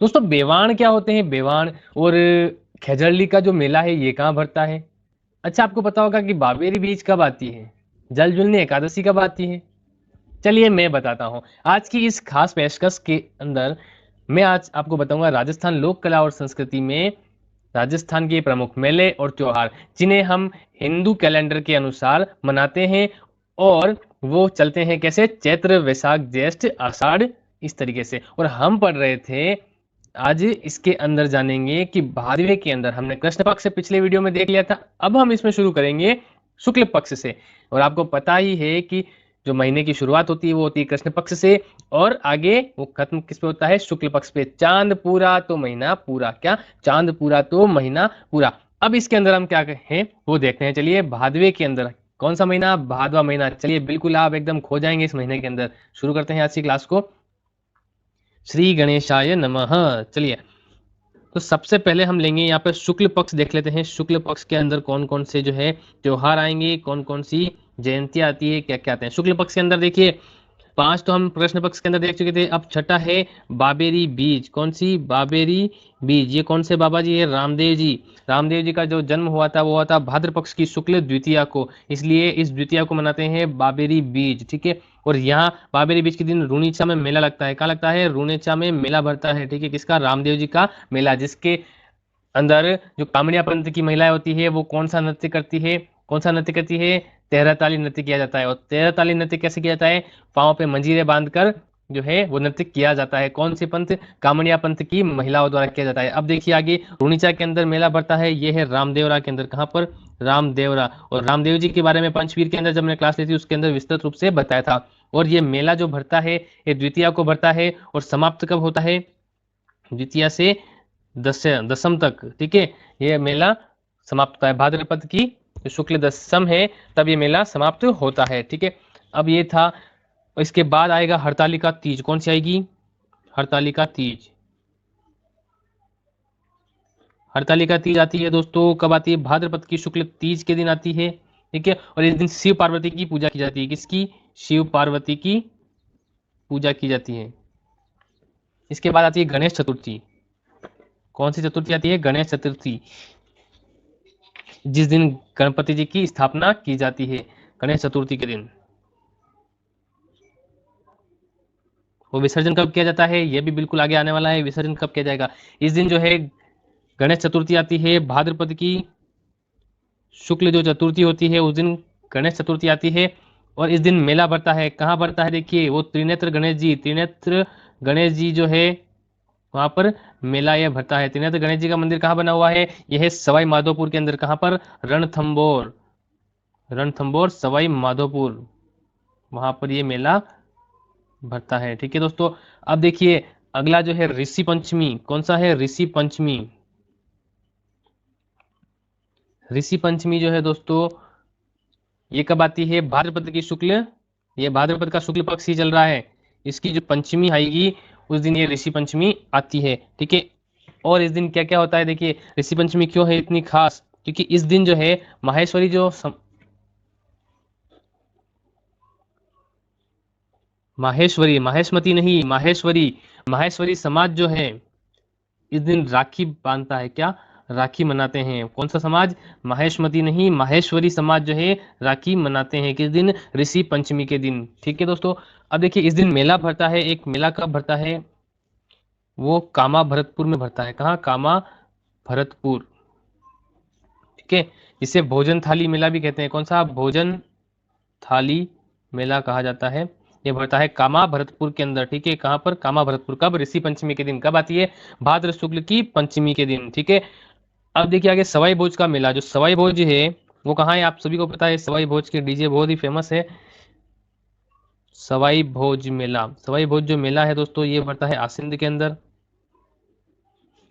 दोस्तों बेवाण क्या होते हैं? बेवाण और खेजड़ली का जो मेला है ये कहाँ भरता है? अच्छा, आपको पता होगा कि बाबेरी बीज कब आती है? जल जुलनी एकादशी कब आती है? चलिए मैं बताता हूँ। आज की इस खास पेशकश के अंदर मैं आज आपको बताऊंगा राजस्थान लोक कला और संस्कृति में राजस्थान के प्रमुख मेले और त्योहार, जिन्हें हम हिंदू कैलेंडर के अनुसार मनाते हैं। और वो चलते हैं कैसे? चैत्र, वैशाख, ज्येष्ठ, आषाढ़, इस तरीके से। और हम पढ़ रहे थे, आज इसके अंदर जानेंगे कि भादवे के अंदर हमने कृष्ण पक्ष से पिछले वीडियो में देख लिया था। अब हम इसमें शुरू करेंगे शुक्ल पक्ष से। और आपको पता ही है कि जो महीने की शुरुआत होती है वो होती है कृष्ण पक्ष से, और आगे वो खत्म किस पे होता है? शुक्ल पक्ष पे। चांद पूरा तो महीना पूरा। क्या? चांद पूरा तो महीना पूरा। अब इसके अंदर हम क्या हैं वो देखते हैं। चलिए, भादवे के अंदर कौन सा महीना? भादवा महीना। चलिए, बिल्कुल आप एकदम खो जाएंगे इस महीने के अंदर। शुरू करते हैं आज की क्लास को। श्री गणेशाय नमः। चलिए, तो सबसे पहले हम लेंगे यहाँ पे शुक्ल पक्ष, देख लेते हैं शुक्ल पक्ष के अंदर कौन कौन से जो है त्योहार आएंगे, कौन कौन सी जयंती आती है, क्या क्या आते हैं शुक्ल पक्ष के अंदर। देखिए, 5 तो हम कृष्ण पक्ष के अंदर देख चुके थे। अब छठा है बाबेरी बीज। कौन सी? बाबेरी बीज। ये कौन से बाबा जी है? रामदेव जी। रामदेव जी का जो जन्म हुआ था वो हुआ था भाद्र पक्ष की शुक्ल द्वितीया को, इसलिए इस द्वितीया को मनाते हैं बाबेरी बीज। ठीक है। और यहाँ बाबेरी बीज के दिन रूणीचा में मेला लगता है। कहाँ लगता है? रूणीचा में मेला भरता है। ठीक है। किसका? रामदेव जी का मेला, जिसके अंदर जो कामड़िया पंथ की महिलाएं होती है वो कौन सा नृत्य करती है? कौन सा नृत्य करती है? तेरह ताली नृत्य किया जाता है। और तेरह ताली नृत्य कैसे किया जाता है? पाँव पे मंजीरे बांधकर जो है वो नृत्य किया जाता है। कौन से पंथ? कामड़िया पंथ की महिलाओं द्वारा किया जाता है। अब देखिए आगे, रूणीचा के अंदर मेला भरता है, ये है रामदेवरा के अंदर। कहाँ पर? रामदेवरा। और रामदेव जी के बारे में पंचवीर के अंदर जब मैंने क्लास ली थी उसके अंदर विस्तृत रूप से बताया था। और ये मेला जो भरता है ये द्वितीया को भरता है, और समाप्त कब होता है? द्वितीया से दसम तक। ठीक है। ये मेला समाप्त होता है भाद्रपद की जो शुक्ल दशम है, तब ये मेला समाप्त होता है। ठीक है। अब ये था। इसके बाद आएगा हरतालिका तीज। कौन सी आएगी? हरतालिका तीज। हरतालिका तीज आती है दोस्तों, कब आती है? भाद्रपद की शुक्ल तीज के दिन आती है। ठीक है। और इस दिन शिव पार्वती की पूजा की जाती है। किसकी? शिव पार्वती की पूजा की जाती है। इसके बाद आती है गणेश चतुर्थी। कौन सी चतुर्थी आती है? गणेश चतुर्थी, जिस दिन गणपति जी की स्थापना की जाती है, गणेश चतुर्थी के दिन। वो विसर्जन कब किया जाता है? ये भी बिल्कुल आगे आने वाला है। विसर्जन कब किया जाएगा? इस दिन जो है गणेश चतुर्थी आती है, भाद्रपद की शुक्ल जो चतुर्थी होती है उस दिन गणेश चतुर्थी आती है। और इस दिन मेला भरता है। कहाँ भरता है? देखिए, वो त्रिनेत्र गणेश जी, त्रिनेत्र गणेश जी जो है वहां पर मेला यह भरता है। त्रिनेत्र गणेश जी का मंदिर कहाँ बना हुआ है? यह है सवाई माधोपुर के अंदर। कहाँ पर? रणथंबोर। रणथंबोर सवाई माधोपुर, वहां पर ये मेला भरता है। ठीक है दोस्तों। अब देखिए अगला जो है ऋषि पंचमी। कौन सा है? ऋषि पंचमी। ऋषि पंचमी जो है दोस्तों ये कब आती है? भाद्रपद की शुक्ल, ये भाद्रपद का शुक्ल पक्ष ही चल रहा है, इसकी जो पंचमी आएगी उस दिन ये ऋषि पंचमी आती है। ठीक है। और इस दिन क्या क्या होता है? देखिए, ऋषि पंचमी क्यों है इतनी खास? क्योंकि इस दिन जो है माहेश्वरी माहेश्वरी, माहेशमती नहीं, माहेश्वरी, माहेश्वरी समाज जो है इस दिन राखी बांधता है। क्या? राखी मनाते हैं। कौन सा समाज? माहेशमती नहीं, माहेश्वरी समाज जो है राखी मनाते हैं। किस दिन? ऋषि पंचमी के दिन। ठीक है दोस्तों। अब देखिए इस दिन मेला भरता है। एक मेला कब भरता है? वो कामा भरतपुर में भरता है। कहाँ? कामा भरतपुर। ठीक है। इसे भोजन थाली मेला भी कहते हैं। कौन सा? भोजन थाली मेला कहा जाता है। ये भरता है कामा भरतपुर के अंदर। ठीक है। कहाँ पर? कामा भरतपुर। कब? ऋषि पंचमी के दिन। कब आती है? भाद्र शुक्ल की पंचमी के दिन। ठीक है। अब देखिए आगे सवाई भोज का मेला। जो सवाई भोज है वो कहाँ है? आप सभी को पता है, सवाई भोज के डीजे बहुत ही फेमस है। सवाई भोज मेला, सवाई भोज जो मेला है दोस्तों ये भरता है आसिंद के अंदर।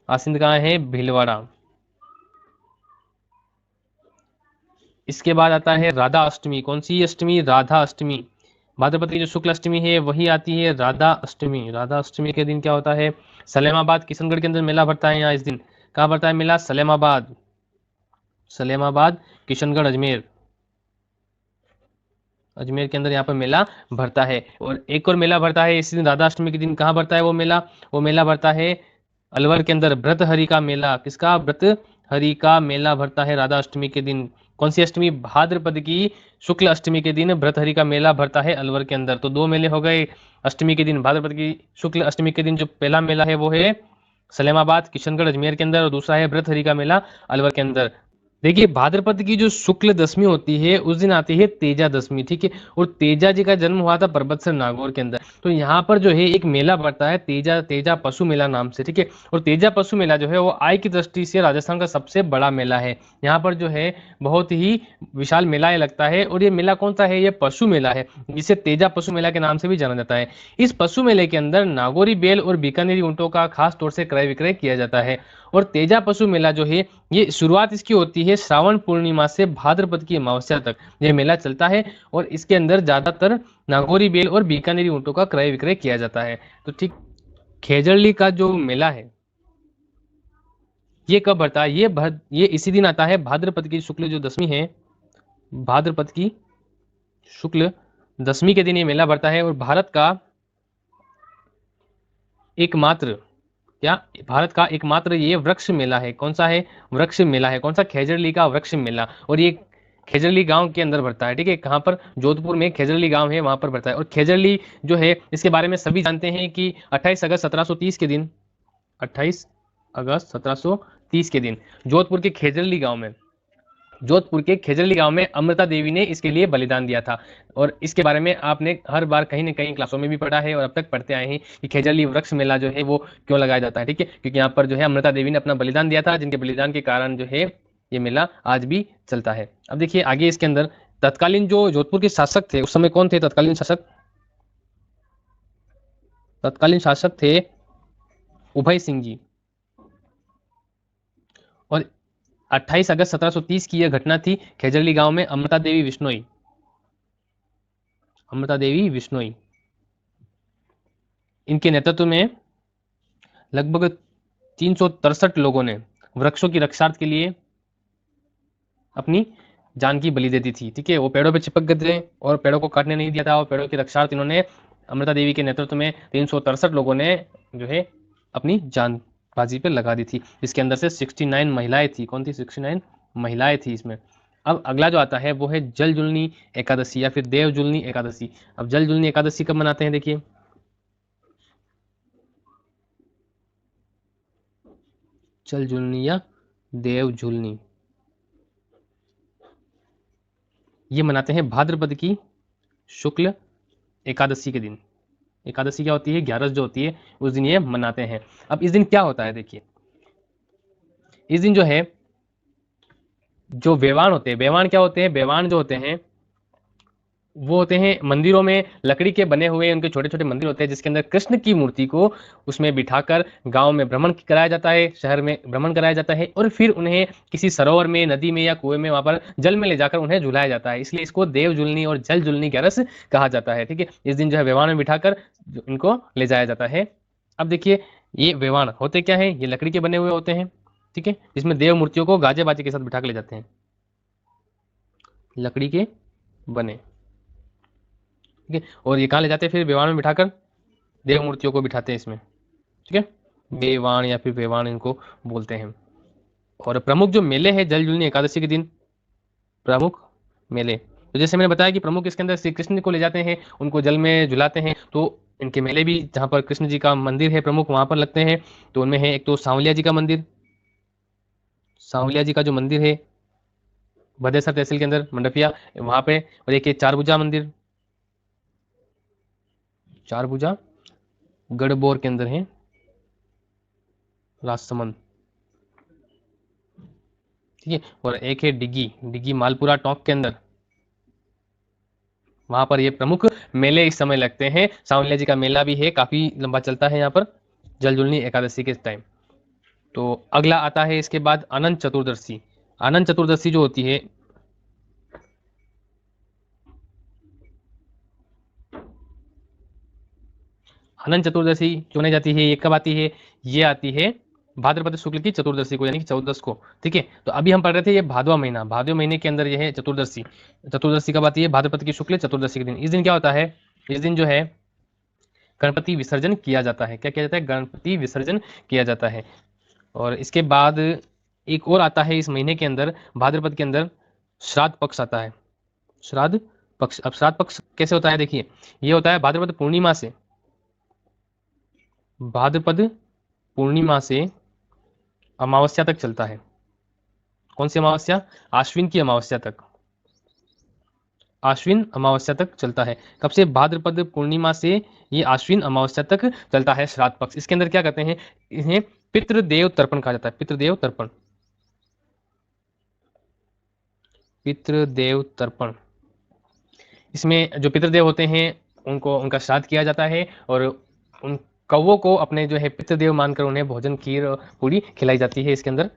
आसिंद कहाँ है? भीलवाड़ा। इसके बाद आता है राधा अष्टमी। कौन सी अष्टमी? राधा अष्टमी। भाद्रपद की जो शुक्ल अष्टमी है वही आती है राधा अष्टमी। राधा अष्टमी के दिन क्या होता है? सलेमाबाद किशनगढ़ के अंदर मेला भरता है। यहाँ इस दिन कहाँ भरता है मेला? सलेमाबाद, सलेमाबाद, किशनगढ़, अजमेर, अजमेर के अंदर यहाँ पर मेला भरता है। और एक और मेला भरता है इसी दिन राधा अष्टमी के दिन। कहाँ भरता है वो मेला? वो मेला भरता है अलवर के अंदर भृतहरि का मेला, किसका? भृतहरि का मेला भरता है राधा अष्टमी के दिन। कौन सी अष्टमी? भाद्रपद की शुक्ल अष्टमी के दिन भृतहरि का मेला भरता है अलवर के अंदर। तो दो मेले हो गए अष्टमी के दिन, भाद्रपद की शुक्ल अष्टमी के दिन जो पहला मेला है वो है सलेमाबाद किशनगढ़ अजमेर के अंदर, और दूसरा है भृतहरि का मेला अलवर के अंदर। देखिए भाद्रपद की जो शुक्ल दशमी होती है उस दिन आती है तेजा दशमी, ठीक है। और तेजा जी का जन्म हुआ था परबतसर नागौर के अंदर। तो यहाँ पर जो है एक मेला पड़ता है तेजा तेजा पशु मेला नाम से, ठीक है। और तेजा पशु मेला जो है वो आय की दृष्टि से राजस्थान का सबसे बड़ा मेला है। यहाँ पर जो है बहुत ही विशाल मेला लगता है। और ये मेला कौन सा है? ये पशु मेला है, जिसे तेजा पशु मेला के नाम से भी जाना जाता है। इस पशु मेले के अंदर नागौरी बैल और बीकानेरी ऊंटों का खास तौर से क्रय विक्रय किया जाता है। और तेजा पशु मेला जो है ये शुरुआत इसकी होती है श्रावण पूर्णिमा से भाद्रपद की अमावस्या तक ये मेला चलता है। और इसके अंदर ज्यादातर नागौरी बैल और बीकानेरी ऊंटों का क्रय विक्रय किया जाता है। तो ठीक, खेजड़ली का जो मेला है ये कब भरता है? ये इसी दिन आता है भाद्रपद की शुक्ल जो दशमी है, भाद्रपद की शुक्ल दशमी के दिन ये मेला भरता है। और भारत का एकमात्र, क्या भारत का एकमात्र ये वृक्ष मेला है। कौन सा है? वृक्ष मेला है। कौन सा? खेजड़ली का वृक्ष मेला। और ये खेजड़ली गांव के अंदर भरता है, ठीक है। कहाँ पर? जोधपुर में खेजड़ली गांव है, वहां पर भरता है। और खेजड़ली जो है इसके बारे में सभी जानते हैं कि 28 अगस्त 1730 के दिन, 28 अगस्त 1730 के दिन जोधपुर के खेजड़ली गांव में, जोधपुर के खेजड़ली गांव में अमृता देवी ने इसके लिए बलिदान दिया था। और इसके बारे में आपने हर बार कहीं ना कहीं क्लासों में भी पढ़ा है और अब तक पढ़ते आए हैं कि खेजड़ली वृक्ष मेला जो है वो क्यों लगाया जाता है, ठीक है। क्योंकि यहाँ पर जो है अमृता देवी ने अपना बलिदान दिया था, जिनके बलिदान के कारण जो है ये मेला आज भी चलता है। अब देखिए आगे इसके अंदर तत्कालीन जो जोधपुर के शासक थे उस समय कौन थे? तत्कालीन शासक, तत्कालीन शासक थे उभय सिंह जी। और 28 अगस्त 1730 की यह घटना थी खेजड़ली गांव में। अमृता देवी विश्नोई, अमृता देवी विश्नोई, इनके नेतृत्व में लगभग 363 लोगों ने वृक्षों की रक्षार्थ के लिए अपनी जान की बलि दे दी थी, ठीक है। वो पेड़ों पे चिपक गए थे और पेड़ों को काटने नहीं दिया था। और पेड़ों की रक्षार्थ इन्होंने अमृता देवी के नेतृत्व में 363 लोगों ने जो है अपनी जान बाजी पे लगा दी थी, जिसके अंदर से 69 महिलाएं थी। कौन थी? 69 महिलाएं थी इसमें। अब अगला जो आता है वो है जल जुलनी एकादशी या फिर देव जुलनी एकादशी। अब जल जुलनी एकादशी कब मनाते हैं? देखिए जल जुलनी या देव जुलनी ये मनाते हैं भाद्रपद की शुक्ल एकादशी के दिन। एकादशी क्या होती है? 11 जो होती है उस दिन ये मनाते हैं। अब इस दिन क्या होता है? देखिए इस दिन जो है जो बेवान होते हैं, बेवान क्या होते हैं? बेवान जो होते हैं वो होते हैं मंदिरों में लकड़ी के बने हुए उनके छोटे छोटे मंदिर होते हैं, जिसके अंदर कृष्ण की मूर्ति को उसमें बिठाकर गांव में भ्रमण कराया जाता है, शहर में भ्रमण कराया जाता है। और फिर उन्हें किसी सरोवर में, नदी में या कुएं में वहां पर जल में ले जाकर उन्हें झुलाया जाता है। इसलिए इसको देव जुलनी और जल जुलनी ग्यारस कहा जाता है, ठीक है। इस दिन जो है वेवान में बिठाकर इनको ले जाया जाता है। अब देखिए ये वेवान होते क्या है? ये लकड़ी के बने हुए होते हैं, ठीक है, जिसमें देव मूर्तियों को गाजे बाजे के साथ बिठा कर ले जाते हैं, लकड़ी के बने, ठीक है। और ये कहाँ ले जाते हैं? फिर बेवान में बिठाकर देव मूर्तियों को बिठाते हैं इसमें, ठीक है। बेवान या फिर बेवान इनको बोलते हैं। और प्रमुख जो मेले हैं जल जुलनी एकादशी के दिन, प्रमुख मेले, तो जैसे मैंने बताया कि प्रमुख इसके अंदर श्री कृष्ण को ले जाते हैं, उनको जल में झुलाते हैं। तो इनके मेले भी जहाँ पर कृष्ण जी का मंदिर है प्रमुख वहां पर लगते हैं। तो उनमें है एक तो सांवलिया जी का मंदिर, सांवलिया जी का जो मंदिर है भदेसर तहसील के अंदर मंडपिया वहां पे। और एक है चारभुजा मंदिर, चारभुजा गढ़बोर के अंदर है, राजसमंद, ठीक है। और एक है डिग्गी, डिग्गी मालपुरा टोंक के अंदर, वहां पर ये प्रमुख मेले इस समय लगते हैं। सांवलिया जी का मेला भी है, काफी लंबा चलता है यहाँ पर जल जुलनी एकादशी के टाइम। तो अगला आता है इसके बाद अनंत चतुर्दशी। अनंत चतुर्दशी जो होती है, अनंत चतुर्दशी जो मनाई जाती है ये कब आती है? ये आती है भाद्रपद शुक्ल की चतुर्दशी को, यानी कि 14 को, ठीक है। तो अभी हम पढ़ रहे थे ये भादवा महीना, भादवा महीने के अंदर ये है चतुर्दशी। चतुर्दशी कब आती है? भाद्रपद की शुक्ल चतुर्दशी के दिन। इस दिन क्या होता है? इस दिन जो है गणपति विसर्जन किया जाता है। क्या किया जाता है? गणपति विसर्जन किया जाता है। और इसके बाद एक और आता है इस महीने के अंदर, भाद्रपद के अंदर श्राद्ध पक्ष आता है। श्राद्ध पक्ष, अब श्राद्ध पक्ष कैसे होता है? देखिए, ये होता है भाद्रपद पूर्णिमा से, भाद्रपद पूर्णिमा से अमावस्या तक चलता है। कौन सी अमावस्या? आश्विन की अमावस्या तक, आश्विन अमावस्या तक चलता है। कब से? भाद्रपद पूर्णिमा से ये आश्विन अमावस्या तक चलता है श्राद्ध पक्ष। इसके अंदर क्या कहते हैं? इन्हें पितृदेव तर्पण कहा जाता है। पितृदेव तर्पण, पितृदेव तर्पण। इसमें जो पितृदेव होते हैं उनको, उनका श्राद्ध किया जाता है और उन कौवों को अपने जो है पितृदेव मानकर उन्हें भोजन, खीर और पूरी खिलाई जाती है इसके अंदर।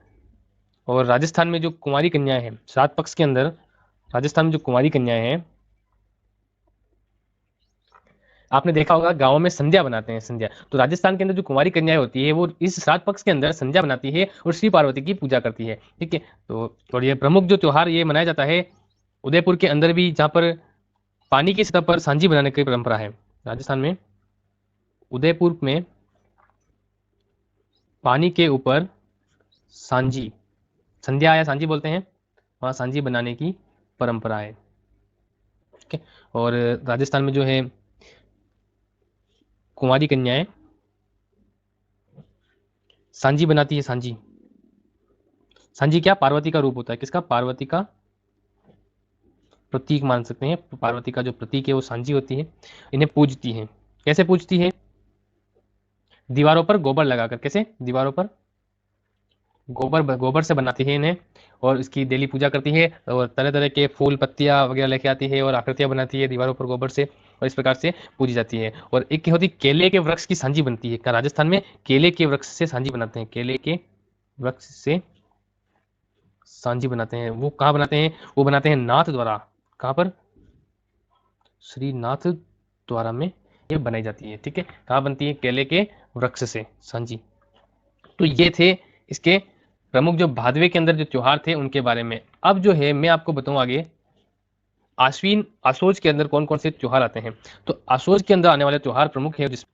और राजस्थान में जो कुंवारी कन्याएं हैं श्राद्ध पक्ष के अंदर, राजस्थान में जो कुंवारी कन्याएं हैं, आपने देखा होगा गांवों में संध्या बनाते हैं, संध्या। तो राजस्थान के अंदर जो कुंवारी कन्याएं होती है वो इस श्राद्ध पक्ष के अंदर संध्या बनाती है और श्री पार्वती की पूजा करती है। ठीक है, तो और ये प्रमुख जो त्योहार ये मनाया जाता है उदयपुर के अंदर भी, जहाँ पर पानी की सतह पर सांझी बनाने की परंपरा है। राजस्थान में उदयपुर में पानी के ऊपर सांझी, संध्या या सांझी बोलते हैं, वहाँ सांझी बनाने की परंपरा है। ठीक है, और राजस्थान में जो है कुंवारी कन्याएं सांझी बनाती है। सांझी, सांझी क्या? पार्वती का रूप होता है। किसका? पार्वती का प्रतीक मान सकते हैं। पार्वती का जो प्रतीक है वो सांझी होती है। इन्हें पूजती है। कैसे पूजती है? दीवारों पर गोबर लगाकर। कैसे? दीवारों पर गोबर से बनाती है इन्हें और इसकी डेली पूजा करती है और तरह तरह के फूल पत्तियां वगैरह लेके आती है और आकृतियां बनाती है दीवारों पर गोबर से, और इस प्रकार से पूजी जाती है। और एक होती केले के वृक्ष की सांझी बनती है। राजस्थान में केले के वृक्ष से सांझी बनाते हैं। केले के वृक्ष से सांझी बनाते हैं। वो कहाँ बनाते हैं? वो बनाते हैं नाथ द्वारा। कहाँ पर? श्रीनाथ द्वारा में ये बनाई जाती है। ठीक है, कहाँ बनती है? केले के वृक्ष से सांझी। तो ये थे इसके प्रमुख जो भादवे के अंदर जो त्योहार थे उनके बारे में। अब जो है मैं आपको बताऊं आगे आश्विन, आसोज के अंदर कौन कौन से त्योहार आते हैं। तो आसोज के अंदर आने वाले त्योहार प्रमुख है, जिस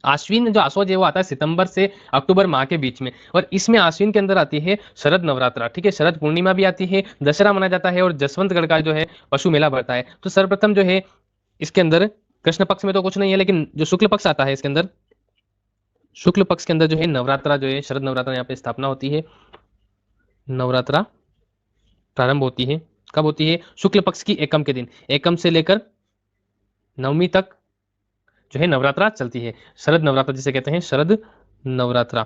आश्विन जो आसोज है वो आता है सितंबर से अक्टूबर माह के बीच में, और इसमें आश्विन के अंदर आती है शरद नवरात्रा। ठीक है, शरद पूर्णिमा भी आती है, दशहरा मनाया जाता है और जसवंतगढ़ का जो है पशु मेला भरता है। तो सर्वप्रथम जो है इसके अंदर कृष्ण पक्ष में तो कुछ नहीं है, लेकिन जो शुक्ल पक्ष आता है इसके अंदर, शुक्ल पक्ष के अंदर जो है नवरात्रा, जो है शरद नवरात्रा यहाँ पे स्थापना होती है। नवरात्रा प्रारंभ होती है, कब होती है? शुक्ल पक्ष की एकम के दिन। एकम से लेकर नवमी तक जो है नवरात्रा चलती है। शरद नवरात्रा जिसे कहते हैं, शरद नवरात्रा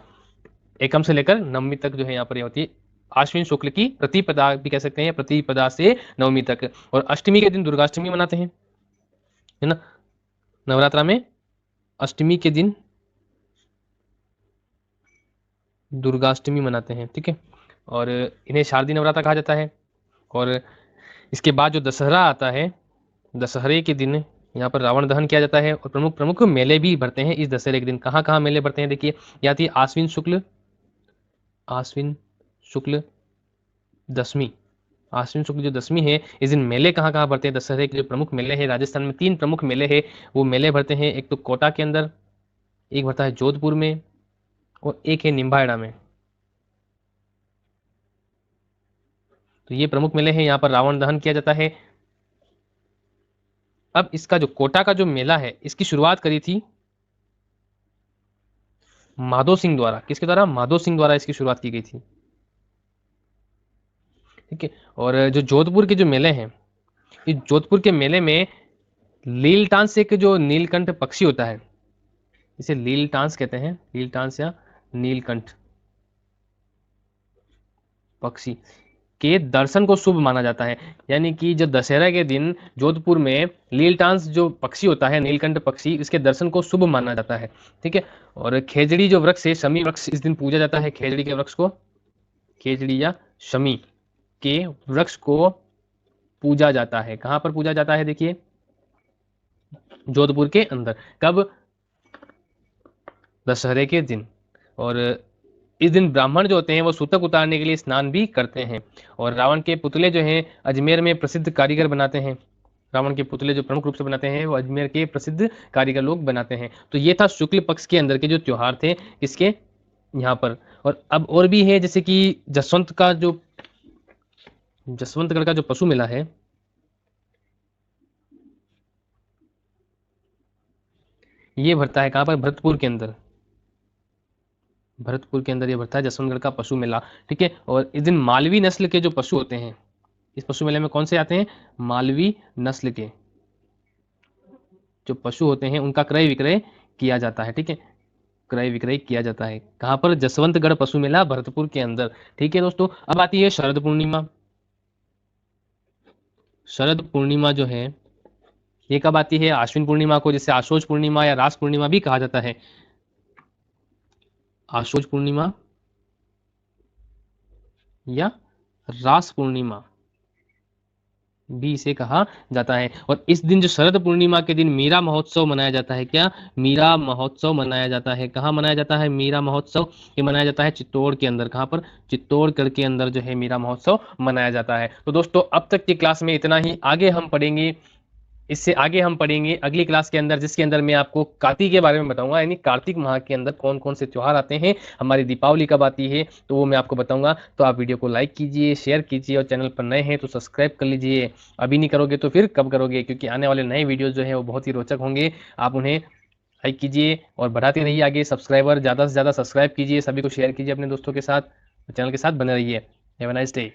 एकम से लेकर नवमी तक जो है यहाँ पर ये होती है। आश्विन शुक्ल की प्रतिपदा भी कह सकते हैं, प्रतिपदा से नवमी तक। और अष्टमी के दिन दुर्गाष्टमी मनाते हैं, है ना। नवरात्रा में अष्टमी के दिन दुर्गाष्टमी मनाते हैं। ठीक है, और इन्हें शारदीय नवरात्रा कहा जाता है। और इसके बाद जो दशहरा आता है, दशहरे के दिन यहाँ पर रावण दहन किया जाता है और प्रमुख प्रमुख मेले भी भरते हैं इस दशहरे के दिन। कहाँ कहाँ मेले भरते हैं? देखिए, यहाँ थी आश्विन शुक्ल, आश्विन शुक्ल दशमी, आश्विन शुक्ल जो दशमी है इस दिन मेले कहाँ कहाँ भरते हैं? दशहरे के जो प्रमुख मेले हैं राजस्थान में, 3 प्रमुख मेले हैं, वो मेले भरते हैं। एक तो कोटा के अंदर, एक भरता है जोधपुर में, और एक है निम्बाहेड़ा में। तो ये प्रमुख मेले हैं, यहाँ पर रावण दहन किया जाता है। अब इसका जो कोटा का जो मेला है इसकी शुरुआत करी थी माधो सिंह द्वारा। किसके द्वारा? माधो सिंह द्वारा इसकी शुरुआत की गई थी। ठीक है, और जो जोधपुर के जो मेले हैं, इस जोधपुर के मेले में लीलटांस एक जो नीलकंठ पक्षी होता है, इसे लीलटांस कहते हैं, लीलटांस या नीलकंठ पक्षी के दर्शन को शुभ माना जाता है। यानी कि जो दशहरा के दिन जोधपुर में लीलटांस जो पक्षी होता है, नीलकंठ पक्षी, इसके दर्शन को शुभ माना जाता है। ठीक है, और खेजड़ी जो वृक्ष है, शमी वृक्ष, इस दिन पूजा जाता है। खेजड़ी के वृक्ष को, खेजड़ी या शमी के वृक्ष को पूजा जाता है। कहाँ पर पूजा जाता है? देखिए, जोधपुर के अंदर। कब? दशहरे के दिन। और इस दिन ब्राह्मण जो होते हैं वो सूतक उतारने के लिए स्नान भी करते हैं। और रावण के पुतले जो हैं अजमेर में प्रसिद्ध कारीगर बनाते हैं। रावण के पुतले जो प्रमुख रूप से बनाते हैं वो अजमेर के प्रसिद्ध कारीगर लोग बनाते हैं। तो ये था शुक्ल पक्ष के अंदर के जो त्योहार थे इसके यहाँ पर। और अब और भी है, जैसे कि जसवंतगढ़ का जो पशु मेला है, ये भरता है कहाँ पर, भरतपुर के अंदर। भरतपुर के अंदर ये भरता है जसवंतगढ़ का पशु मेला। ठीक है, और इस दिन मालवी नस्ल के जो पशु होते हैं, इस पशु मेले में कौन से आते हैं, मालवी नस्ल के जो पशु होते हैं उनका क्रय विक्रय किया जाता है। ठीक है, क्रय विक्रय किया जाता है कहाँ पर, जसवंतगढ़ पशु मेला भरतपुर के अंदर। ठीक है दोस्तों, अब आती है शरद पूर्णिमा। शरद पूर्णिमा जो है ये कब आती है, आश्विन पूर्णिमा को, जिसे आशोज पूर्णिमा या रास पूर्णिमा भी कहा जाता है। आशोज पूर्णिमा या रास पूर्णिमा भी इसे कहा जाता है। और इस दिन जो शरद पूर्णिमा के दिन मीरा महोत्सव मनाया जाता है, क्या, मीरा महोत्सव मनाया जाता है। कहाँ मनाया जाता है मीरा महोत्सव, ये मनाया जाता है चित्तौड़ के अंदर। कहाँ पर, चित्तौड़गढ़ के अंदर जो है मीरा महोत्सव मनाया जाता है। तो दोस्तों अब तक की क्लास में इतना ही, आगे हम पढ़ेंगे, इससे आगे हम पढ़ेंगे अगली क्लास के अंदर, जिसके अंदर मैं आपको कार्तिक के बारे में बताऊंगा, यानी कार्तिक माह के अंदर कौन कौन से त्योहार आते हैं, हमारी दीपावली कब आती है, तो वो मैं आपको बताऊंगा। तो आप वीडियो को लाइक कीजिए, शेयर कीजिए, और चैनल पर नए हैं तो सब्सक्राइब कर लीजिए। अभी नहीं करोगे तो फिर कब करोगे, क्योंकि आने वाले नए वीडियोज जो है वो बहुत ही रोचक होंगे। आप उन्हें लाइक कीजिए और बढ़ाते रहिए आगे, सब्सक्राइबर ज़्यादा से ज़्यादा सब्सक्राइब कीजिए, सभी को शेयर कीजिए अपने दोस्तों के साथ, चैनल के साथ बने रहिए। Have a nice day.